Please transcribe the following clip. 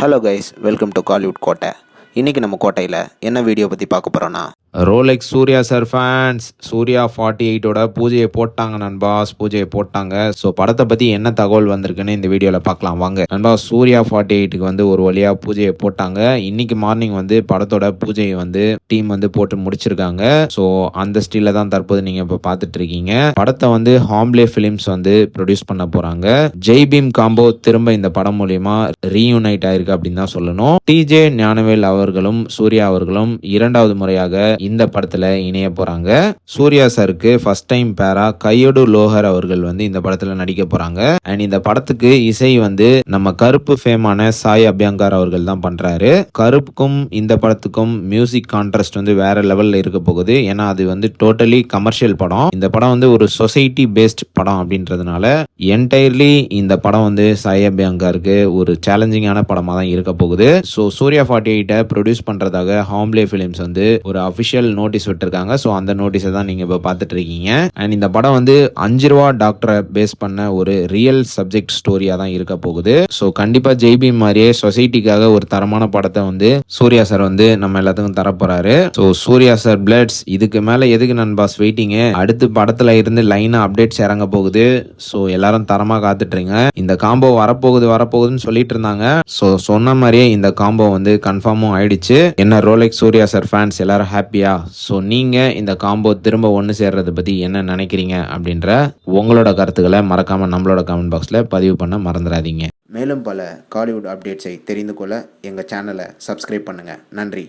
Hello guys, welcome to Kollywood Kottai. இன்றைக்கி நம்ம கோட்டையில் என்ன வீடியோ பற்றி பார்க்க போகிறோன்னா, Rolex Suriya sir fans Suriya 48ஓட பூஜையை போட்டாங்க நண்பாஸ், பூஜையை போட்டாங்க. ஸோ படத்தை பற்றி என்ன தகவல் வந்திருக்குன்னு இந்த வீடியோவில் பார்க்கலாம் வாங்க நண்பா. சூர்யா 48க்கு வந்து ஒரு வழியாக பூஜையை போட்டாங்க. இன்னைக்கு மார்னிங் வந்து படத்தோட பூஜையை வந்து டீம் வந்து போட்டு முடிச்சிருக்காங்க. ஸோ அந்த ஸ்டில்ல தான் தற்போது நீங்கள் இப்போ பார்த்துட்டு இருக்கீங்க. படத்தை வந்து ஹாம்லே ஃபிலிம்ஸ் வந்து ப்ரொடியூஸ் பண்ண போகிறாங்க. ஜெய் பீம் காம்போ திரும்ப இந்த படம் மூலியமா ரீயூனைட் ஆயிருக்கு அப்படின்னு தான் சொல்லணும். டிஜே ஞானவேல் அவர்களும் சூர்யா அவர்களும் இரண்டாவது முறையாக இந்த படத்துல இணைய போறாங்க. சூர்யா சாருக்கு ஃபர்ஸ்ட் டைம் பேரா கையடு லோஹர் அவர்கள் வந்து இந்த படத்துல நடிக்க போறாங்க. அண்ட் இந்த படத்துக்கு இசை வந்து நம்ம கருப்பு ஃபேமான சாய் அபியங்கர் அவர்கள் தான் பண்றாரு. கருப்புக்கும் இந்த படத்துக்கும் மியூசிக் கான்ட்ராஸ்ட் வந்து வேற லெவல்ல இருக்க போகுது. ஏன்னா அது வந்து டோட்டலி கமர்ஷியல் படம். இந்த படம் வந்து ஒரு சொசைட்டி பேஸ்ட் படம் அப்படின்றதுனால என்டையர்லி இந்த படம் வந்து சாய் அபியங்கருக்கு ஒரு சேலஞ்சிங்கான படமா தான் இருக்க போகுது. ஸோ சூர்யா 48 ப்ரொடியூஸ் பண்றதாக ஹாம்லே ஃபிலிம்ஸ் வந்து ஒரு அபிஷியல் நோட்டீஸ் விட்டுருக்காங்க. ஸோ அந்த நோட்டீஸை தான் நீங்க இப்போ பார்த்துட்டு இருக்கீங்க. அண்ட் இந்த படம் வந்து 5 ரூபா டாக்டரை பேஸ் பண்ண ஒரு ரியல் சப்ஜெக்ட் ஸ்டோரியா தான் இருக்க போகுது. ஸோ கண்டிப்பா ஜெய்பி மாதிரியே சொசைட்டிக்காக ஒரு தரமான படத்தை வந்து சூர்யா சார் வந்து நம்ம எல்லாத்துக்கும் தரப்போறாரு. ஸோ சூர்யா சார் பிளட்ஸ் இதுக்கு மேல எதுக்கு நண்பாஸ் வெயிட்டிங்க. அடுத்து படத்துல இருந்து லைனா அப்டேட்ஸ் இறங்க போகுது. ஸோ எல்லாரும் தரமா காத்துட்டுருங்க. இந்த காம்போ வரப்போகுதுன்னு சொல்லிட்டு இருந்தாங்க. ஸோ சொன்ன மாதிரியே இந்த காம்போ வந்து கன்ஃபார்மும் ஆயிடுச்சு. என்ன ரோலெக்ஸ் சூர்யா சார் ஃபேன்ஸ் எல்லாரும் ஹாப்பியா? ஸோ நீங்க இந்த காம்போ திரும்ப ஒன்று சேர்றதை பத்தி என்ன நினைக்கிறீங்க அப்படின்ற உங்களோட கருத்துக்களை மறக்காம நம்மளோட கமெண்ட் பாக்ஸ்ல பதிவு பண்ண மறந்துடாதீங்க. மேலும் பல காலிவுட் அப்டேட்ஸை தெரிந்து கொள்ள எங்கள் சேனலை சப்ஸ்கிரைப் பண்ணுங்கள். நன்றி.